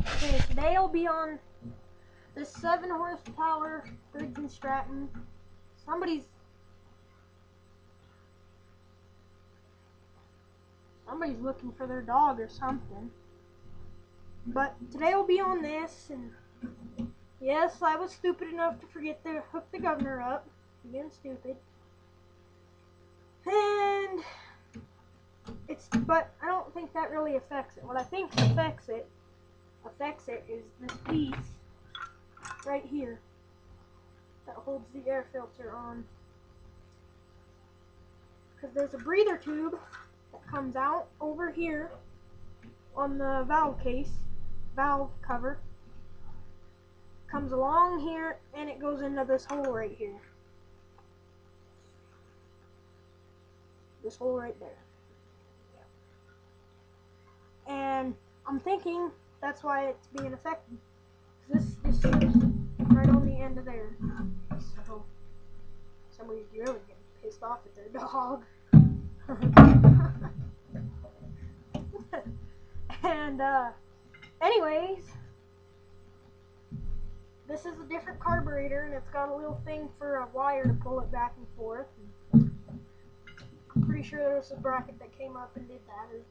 Okay, today I'll be on this 7 horsepower Briggs and Stratton. Somebody's looking for their dog or something. But today I'll be on this, and yes, I was stupid enough to forget to hook the governor up. Being stupid. And but I don't think that really affects it. What I think affects it is this piece right here that holds the air filter on. Because there's a breather tube that comes out over here on the valve cover. Comes along here and it goes into this hole right here. This hole right there. And I'm thinking that's why it's being affected. This is right on the end of there. So somebody's really getting pissed off at their dog. And anyways, this is a different carburetor, and it's got a little thing for a wire to pull it back and forth. I'm pretty sure there was a bracket that came up and did that, or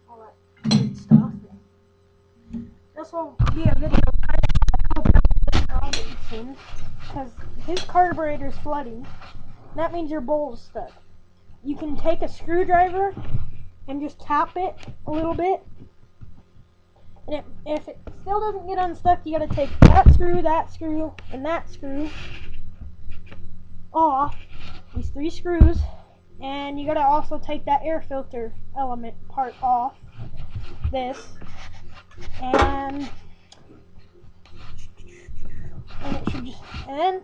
all that good stuff. This will be a video helping out Robinson, because his carburetor is flooding. That means your bowl is stuck. You can take a screwdriver and just tap it a little bit, and if it still doesn't get unstuck, you gotta take that screw, and that screw off, these 3 screws, and you gotta also take that air filter element part off this, and it should just, and then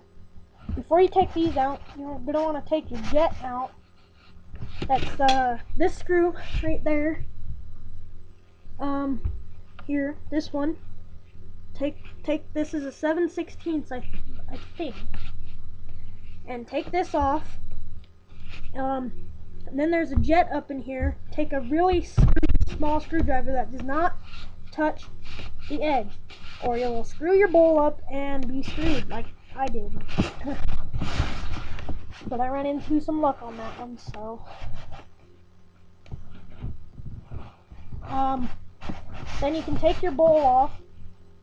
before you take these out, you're gonna want to take your jet out. That's this screw right there. Here, this one. Take this is a 7/16, I think, and take this off. And then there's a jet up in here. Take a really small screwdriver that does not touch the edge, or you'll screw your bowl up and be screwed like I did. But I ran into some luck on that one, so then you can take your bowl off.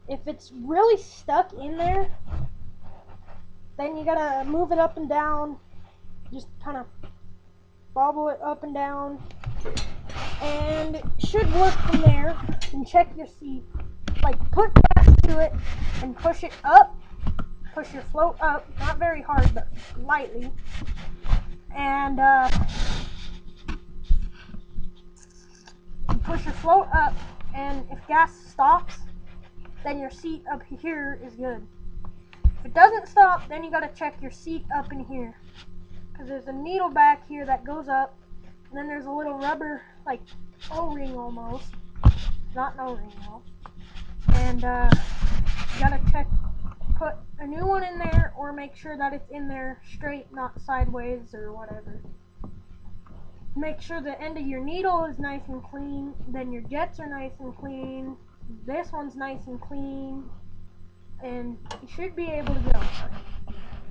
If it's really stuck in there, then you gotta move it up and down, just kind of bobble it up and down, and it should work from there. And check your seat, like put gas to it and push it up, push your float up, not very hard but lightly, and push your float up, and if gas stops, then your seat up here is good. If it doesn't stop, then you gotta check your seat up in here, because there's a needle back here that goes up, and then there's a little rubber, like O-ring almost, not an O-ring though, and you gotta check, put a new one in there, or make sure that it's in there straight, not sideways or whatever. Make sure the end of your needle is nice and clean, then your jets are nice and clean, this one's nice and clean, and you should be able to go.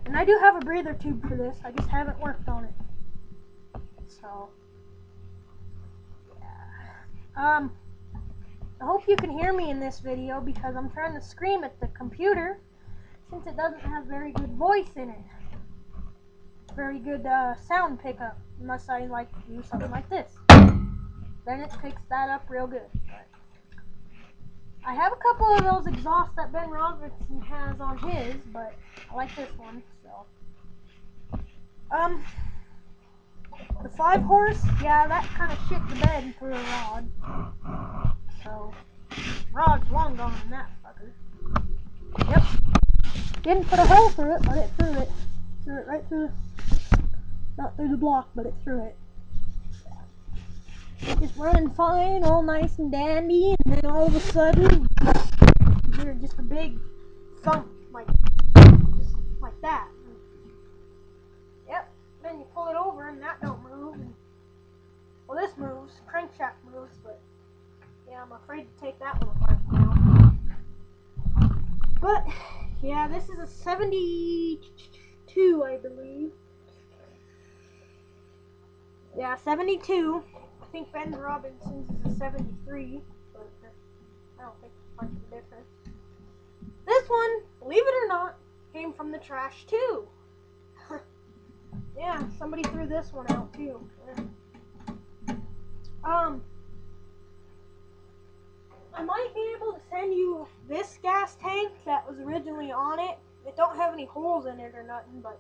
And I do have a breather tube for this, I just haven't worked on it. So, yeah. I hope you can hear me in this video, because I'm trying to scream at the computer, since it doesn't have very good voice in it. Very good sound pickup, unless I like do something like this. Then it picks that up real good. But I have a couple of those exhausts that Ben Robertson has on his, but I like this one, so. The 5 horse, yeah, that kind of shit the bed through a rod. So, rod's long gone in that fucker. Yep. Didn't put a hole through it, but it threw it. Threw it right through. Not through the block, but it threw it. It's running fine, all nice and dandy, and then all of a sudden, you hear just a big thump, just like that. Yep. Then you pull it over, and that don't move. And, well, this moves, crankshaft moves, but yeah, I'm afraid to take that one apart now. But yeah, this is a 72, I believe. Yeah, 72. I think Ben Robinson's is a 73, but I don't think there's much of a difference. This one, believe it or not, came from the trash too. Yeah, somebody threw this one out too. I might be able to send you this gas tank that was originally on it. It don't have any holes in it or nothing, but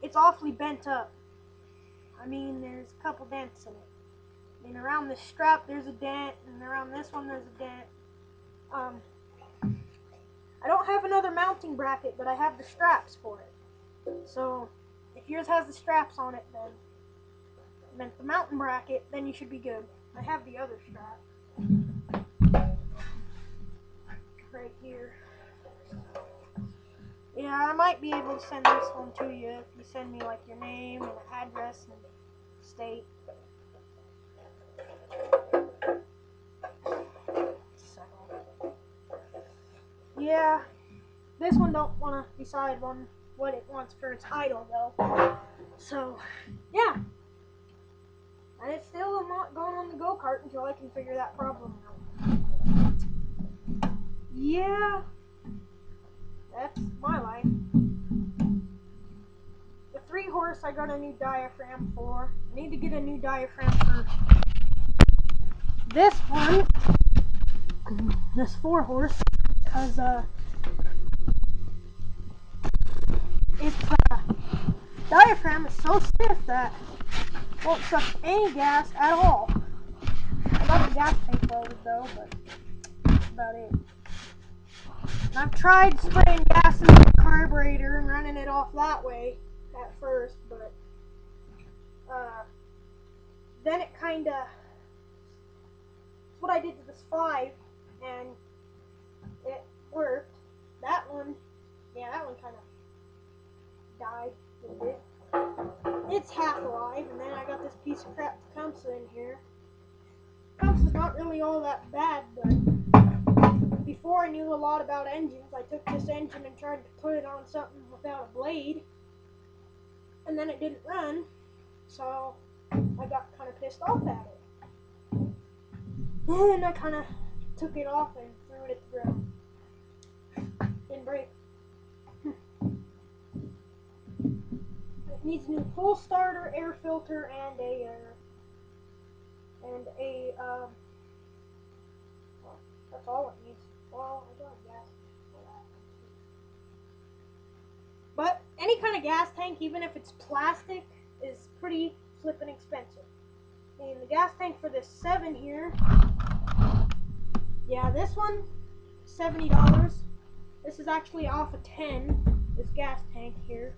it's awfully bent up. I mean, there's a couple dents in it. I mean, around this strap there's a dent, and around this one there's a dent. I don't have another mounting bracket, but I have the straps for it. So, if yours has the straps on it, then meant the mounting bracket, then you should be good. I have the other strap right here. Yeah, I might be able to send this one to you if you send me like your name and address and state. So, yeah, this one don't want to decide on what it wants for its idle though. So, yeah. And it's still not going on the go-kart until I can figure that problem out. Yeah, that's my life. The 3-horse I got a new diaphragm for. I need to get a new diaphragm for this one. This 4-horse. Because, its diaphragm is so stiff that it won't suck any gas at all. I got the gas tank loaded though, but that's about it. And I've tried spraying gas into the carburetor and running it off that way at first, but then it kinda, that's what I did to this 5, and it worked. That one, yeah, that one kinda died a little bit. It's half alive, and then I got this piece of crap Tecumseh in here. Tecumseh's not really all that bad, but before I knew a lot about engines, I took this engine and tried to put it on something without a blade, and then it didn't run, so I got kind of pissed off at it. And I kind of took it off and threw it at the ground. Didn't break. It needs a new pull starter, air filter, and well, that's all it needs. Well, I don't have gas for that. But any kind of gas tank, even if it's plastic, is pretty flippin' expensive. And the gas tank for this 7 here, yeah, this one, $70. This is actually off a 10, this gas tank here.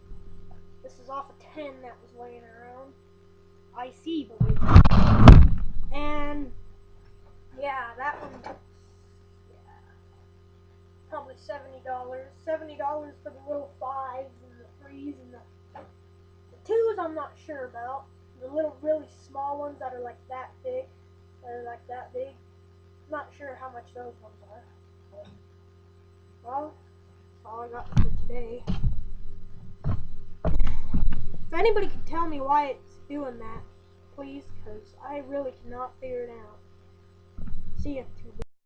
This is off a 10 that was laying around. IC, believe it. And yeah, that one, yeah, probably $70. $70 for the little 5s and the 3s, and the 2s I'm not sure about. The little really small ones that are like that thick, I'm not sure how much those ones are. But, well, that's all I got for today. If anybody can tell me why it's doing that, please, because I really cannot figure it out. See ya,